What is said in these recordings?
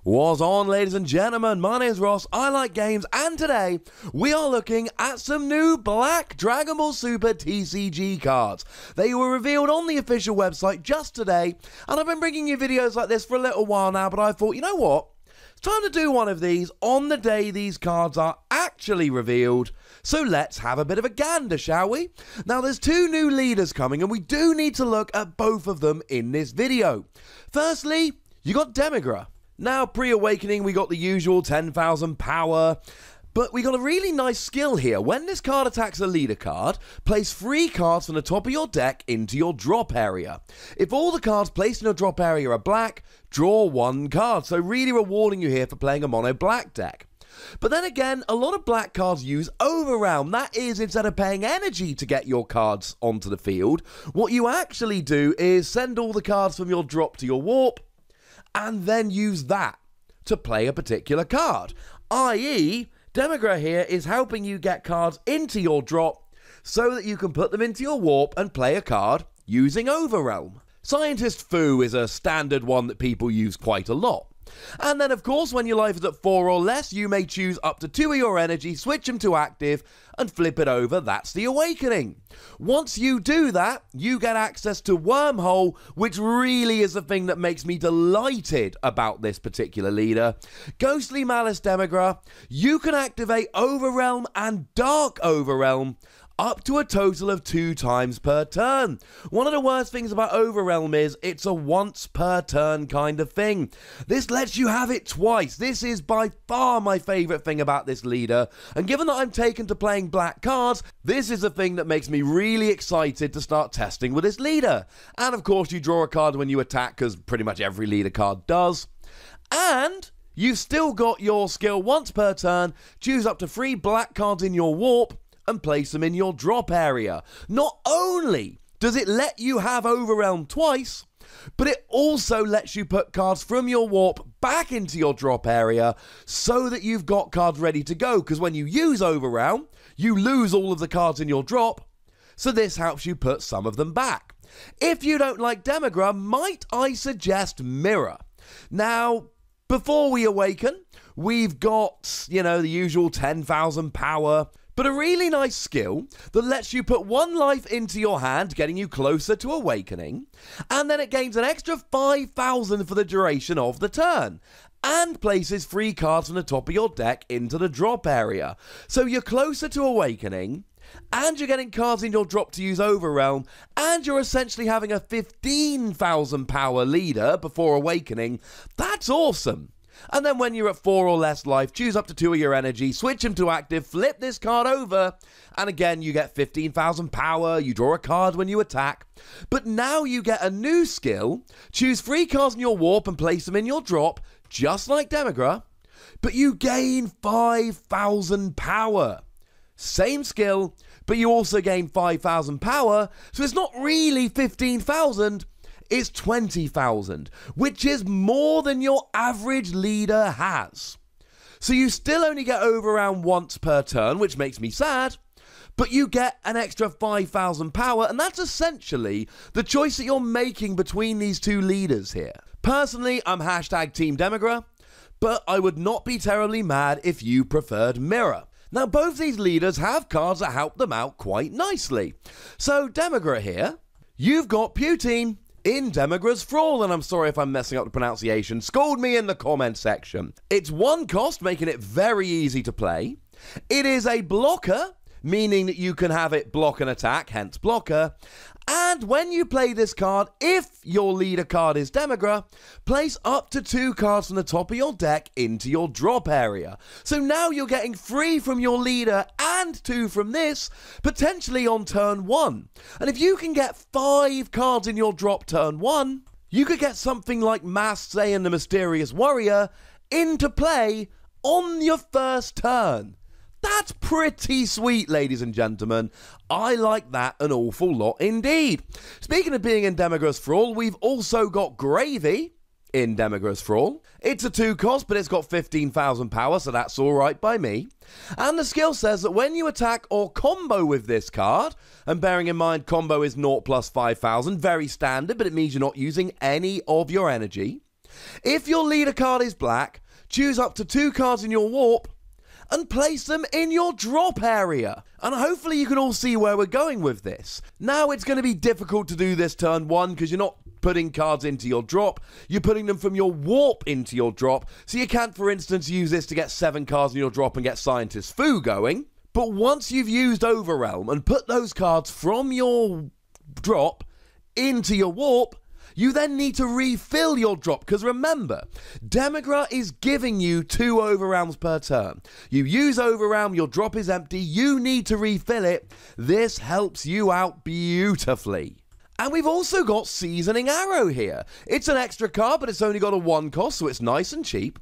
What's on, ladies and gentlemen? My name's Ross, I like games, and today we are looking at some new black Dragon Ball Super TCG cards. They were revealed on the official website just today, and I've been bringing you videos like this for a little while now, but I thought, you know what? It's time to do one of these on the day these cards are actually revealed. So let's have a bit of a gander, shall we? Now, there's two new leaders coming, and we do need to look at both of them in this video. Firstly, you got Demigra. Now, pre-awakening, we got the usual 10,000 power, but we got a really nice skill here. When this card attacks a leader card, place 3 cards from the top of your deck into your drop area. If all the cards placed in your drop area are black, draw 1 card, so really rewarding you here for playing a mono black deck. But then again, a lot of black cards use Overrealm. That is, instead of paying energy to get your cards onto the field, what you actually do is send all the cards from your drop to your warp, and then use that to play a particular card. I.e., Demigra here is helping you get cards into your drop so that you can put them into your warp and play a card using Overrealm. Scientist Fu is a standard one that people use quite a lot. And then, of course, when your life is at 4 or less, you may choose up to 2 of your energy, switch them to active, and flip it over. That's the awakening. Once you do that, you get access to Wormhole, which really is the thing that makes me delighted about this particular leader. Ghostly Malice Demigra, you can activate Overrealm and Dark Overrealm up to a total of 2 times per turn. One of the worst things about Overrealm is it's a once per turn kind of thing. This lets you have it twice. This is by far my favourite thing about this leader, and given that I'm taken to playing black cards, this is the thing that makes me really excited to start testing with this leader. And of course you draw a card when you attack, because pretty much every leader card does. And you've still got your skill once per turn, choose up to 3 black cards in your warp, and place them in your drop area. Not only does it let you have Overrealm twice, but it also lets you put cards from your warp back into your drop area so that you've got cards ready to go, because when you use Overrealm, you lose all of the cards in your drop, so this helps you put some of them back. If you don't like Demigra, might I suggest Mirror? Now, before we awaken, we've got, you know, the usual 10,000 power, but a really nice skill that lets you put 1 life into your hand, getting you closer to awakening, and then it gains an extra 5,000 for the duration of the turn, and places 3 cards from the top of your deck into the drop area. So you're closer to awakening, and you're getting cards in your drop to use Overrealm, and you're essentially having a 15,000 power leader before awakening. That's awesome. And then when you're at 4 or less life, choose up to 2 of your energy, switch them to active, flip this card over, and again you get 15,000 power, you draw a card when you attack. But now you get a new skill, choose 3 cards in your warp and place them in your drop, just like Demigra, but you gain 5,000 power. Same skill, but you also gain 5,000 power, so it's not really 15,000, it's 20,000, which is more than your average leader has. So you still only get Overrealm once per turn, which makes me sad, but you get an extra 5,000 power, and that's essentially the choice that you're making between these two leaders here. Personally, I'm hashtag Team Demigra, but I would not be terribly mad if you preferred Mirror. Now, both these leaders have cards that help them out quite nicely. So, Demigra here, you've got Putine in Demigra's Thrall, and I'm sorry if I'm messing up the pronunciation, scold me in the comment section. It's 1 cost, making it very easy to play. It is a blocker, meaning that you can have it block an attack, hence blocker. And when you play this card, if your leader card is Demigra, place up to 2 cards from the top of your deck into your drop area. So now you're getting 3 from your leader and 2 from this, potentially on turn 1. And if you can get 5 cards in your drop turn 1, you could get something like Masked Saiyan the Mysterious Warrior into play on your first turn. That's pretty sweet, ladies and gentlemen. I like that an awful lot indeed. Speaking of being in Demigra's Thrall, we've also got Gravy in Demigra's Thrall. It's a 2 cost, but it's got 15,000 power, so that's alright by me. And the skill says that when you attack or combo with this card, and bearing in mind combo is 0 plus 5,000, very standard, but it means you're not using any of your energy. If your leader card is black, choose up to 2 cards in your warp and place them in your drop area. And hopefully you can all see where we're going with this. Now it's going to be difficult to do this turn 1 because you're not putting cards into your drop, you're putting them from your warp into your drop, so you can't, for instance, use this to get 7 cards in your drop and get Scientist Fu going. But once you've used Overrealm and put those cards from your drop into your warp, you then need to refill your drop, because remember, Demigra is giving you 2 Overrealms per turn. You use Overrealm, your drop is empty, you need to refill it. This helps you out beautifully. And we've also got Seasoning Arrow here. It's an extra card, but it's only got a 1 cost, so it's nice and cheap.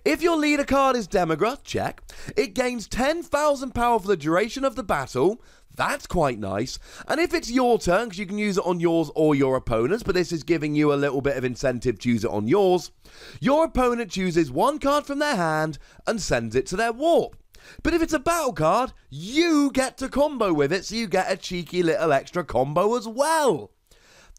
If your leader card is Demigra, check. It gains 10,000 power for the duration of the battle. That's quite nice. And if it's your turn, because you can use it on yours or your opponent's, but this is giving you a little bit of incentive to use it on yours, your opponent chooses 1 card from their hand and sends it to their warp. But if it's a battle card, you get to combo with it, so you get a cheeky little extra combo as well.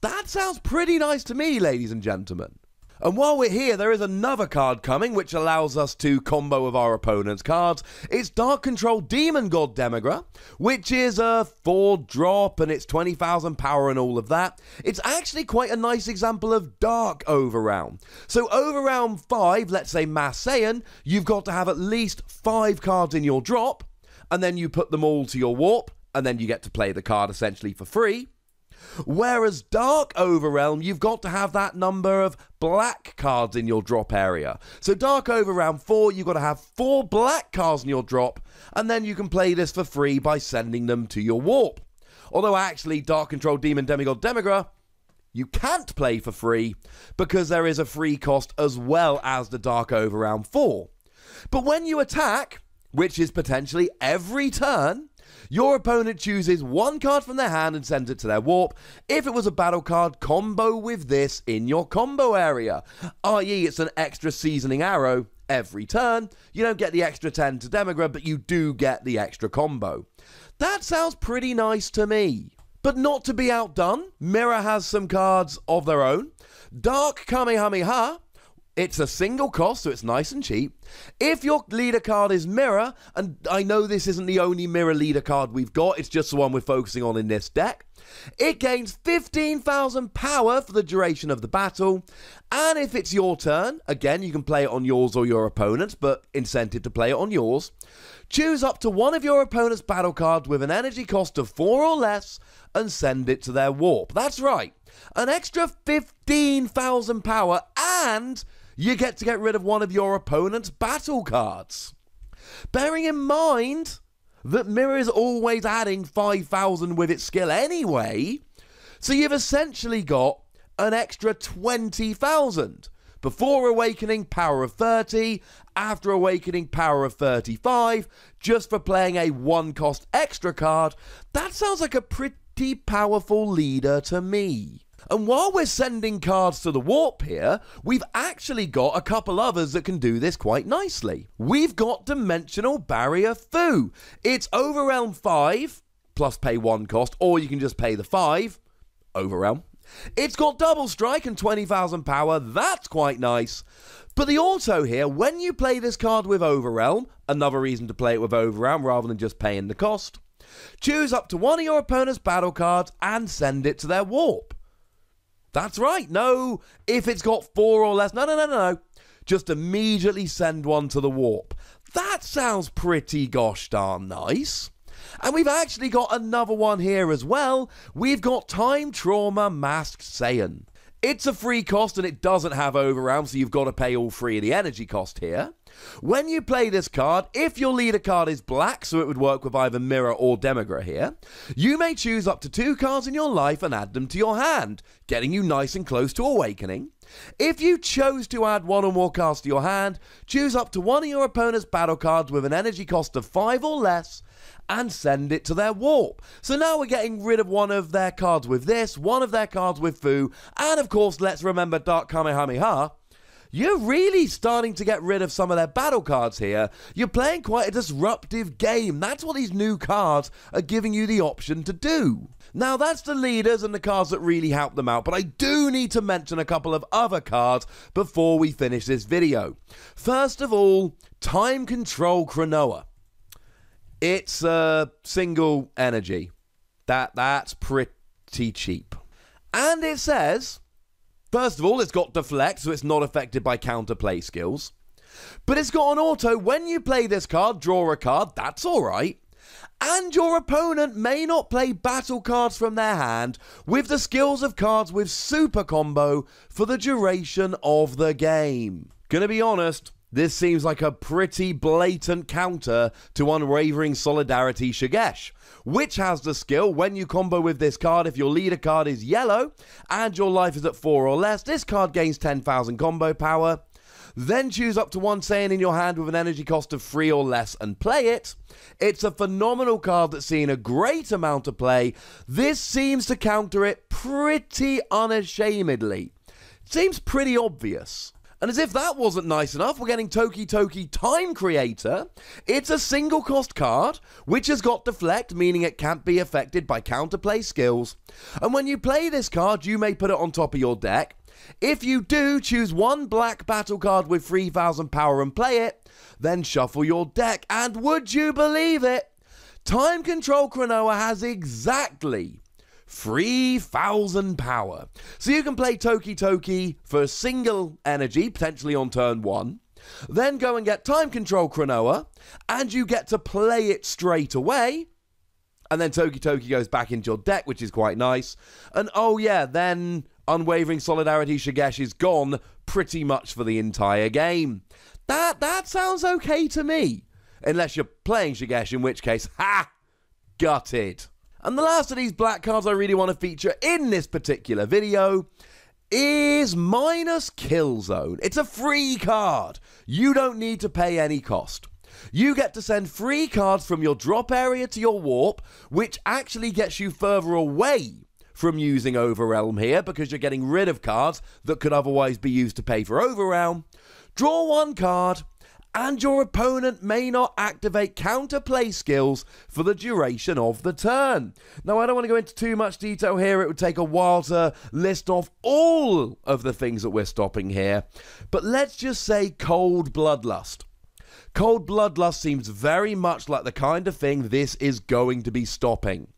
That sounds pretty nice to me, ladies and gentlemen. And while we're here, there is another card coming which allows us to combo with our opponent's cards. It's Dark Control Demon God Demigra, which is a 4-drop and it's 20,000 power and all of that. It's actually quite a nice example of Dark Overrealm. So Overrealm 5, let's say Mass Saiyan, you've got to have at least 5 cards in your drop, and then you put them all to your warp, and then you get to play the card essentially for free. Whereas Dark Overrealm, you've got to have that number of black cards in your drop area. So Dark Overrealm 4, you've got to have 4 black cards in your drop, and then you can play this for free by sending them to your warp. Although actually, Dark Control Demon Demigod Demigra, you can't play for free, because there is a free cost as well as the Dark Overrealm 4. But when you attack, which is potentially every turn, your opponent chooses 1 card from their hand and sends it to their warp. If it was a battle card, combo with this in your combo area, i.e. it's an extra Seasoning Arrow every turn. You don't get the extra 10 to Demigra, but you do get the extra combo. That sounds pretty nice to me. But not to be outdone, Mirror has some cards of their own. Dark Kamehameha. It's a single cost, so it's nice and cheap. If your leader card is Mirror, and I know this isn't the only Mirror leader card we've got, it's just the one we're focusing on in this deck, it gains 15,000 power for the duration of the battle. And if it's your turn, again, you can play it on yours or your opponent's, but incentive to play it on yours. Choose up to 1 of your opponent's battle cards with an energy cost of 4 or less and send it to their warp. That's right, an extra 15,000 power, and you get to get rid of 1 of your opponent's battle cards. Bearing in mind that Mirror is always adding 5,000 with its skill anyway, so you've essentially got an extra 20,000. Before Awakening, power of 30. After Awakening, power of 35. Just for playing a 1-cost extra card. That sounds like a pretty powerful leader to me. And while we're sending cards to the warp here, we've actually got a couple others that can do this quite nicely. We've got Dimensional Barrier Fu. It's Overrealm 5, plus pay 1 cost, or you can just pay the 5, Overrealm. It's got Double Strike and 20,000 power, that's quite nice. But the auto here, when you play this card with Overrealm, another reason to play it with Overrealm rather than just paying the cost, choose up to 1 of your opponent's battle cards and send it to their warp. That's right, no, if it's got 4 or less, no. Just immediately send 1 to the warp. That sounds pretty gosh darn nice. And we've actually got another one here as well. We've got Time Trauma Masked Saiyan. It's a free cost and it doesn't have Overrealm, so you've got to pay all 3 of the energy cost here. When you play this card, if your leader card is black, so it would work with either Mirror or Demigra here, you may choose up to 2 cards in your life and add them to your hand, getting you nice and close to Awakening. If you chose to add 1 or more cards to your hand, choose up to 1 of your opponent's battle cards with an energy cost of 5 or less, and send it to their warp. So now we're getting rid of 1 of their cards with this, 1 of their cards with Fu, and of course, let's remember Dark Kamehameha. you're really starting to get rid of some of their battle cards here. You're playing quite a disruptive game. That's what these new cards are giving you the option to do. Now, that's the leaders and the cards that really help them out, but I do need to mention a couple of other cards before we finish this video. First of all, Time Control Cronoa. It's a single energy. That's pretty cheap. And it says, first of all, it's got deflect, so it's not affected by counterplay skills. But it's got an auto, when you play this card, draw a card, that's alright. And your opponent may not play battle cards from their hand with the skills of cards with super combo for the duration of the game. Gonna be honest, this seems like a pretty blatant counter to Unwavering Solidarity Shigesh, which has the skill, when you combo with this card, if your leader card is yellow and your life is at 4 or less, this card gains 10,000 combo power. Then choose up to one Saiyan in your hand with an energy cost of 3 or less and play it. It's a phenomenal card that's seen a great amount of play. This seems to counter it pretty unashamedly. It seems pretty obvious. And as if that wasn't nice enough, we're getting Toki Toki Time Creator. It's a single cost card, which has got deflect, meaning it can't be affected by counterplay skills. And when you play this card, you may put it on top of your deck. If you do, choose one black battle card with 3,000 power and play it, then shuffle your deck. And would you believe it? Time Control Cronoa has exactly 3,000 power. So you can play Toki Toki for a single energy, potentially on turn 1. Then go and get Time Control Cronoa, and you get to play it straight away. And then Toki Toki goes back into your deck, which is quite nice. And oh yeah, then Unwavering Solidarity Shigesh is gone pretty much for the entire game. That sounds okay to me. Unless you're playing Shigesh, in which case, ha! Gutted. And the last of these black cards I really want to feature in this particular video is Minus Kill Zone. It's a free card. You don't need to pay any cost. You get to send free cards from your drop area to your warp, which actually gets you further away from using Overrealm here, because you're getting rid of cards that could otherwise be used to pay for Overrealm. Draw one card, and your opponent may not activate counterplay skills for the duration of the turn. Now, I don't want to go into too much detail here. It would take a while to list off all of the things that we're stopping here. But let's just say Cold Bloodlust. Cold Bloodlust seems very much like the kind of thing this is going to be stopping.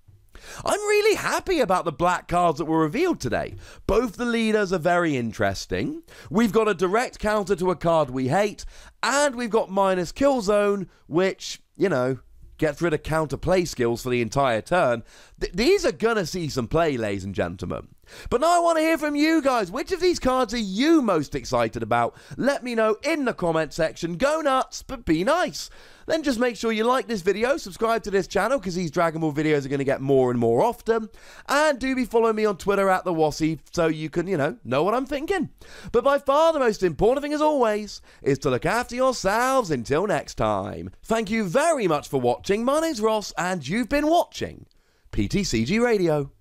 I'm really happy about the black cards that were revealed today. Both the leaders are very interesting. We've got a direct counter to a card we hate, and we've got Minus Kill Zone, which, you know, gets rid of counterplay skills for the entire turn. These are gonna see some play, ladies and gentlemen. But now I want to hear from you guys. Which of these cards are you most excited about? Let me know in the comment section. Go nuts, but be nice. Then just make sure you like this video, subscribe to this channel, because these Dragon Ball videos are going to get more and more often. And do be following me on Twitter at the Wossy, so you can, know what I'm thinking. But by far the most important thing, as always, is to look after yourselves until next time. Thank you very much for watching. My name's Ross, and you've been watching PTCG Radio.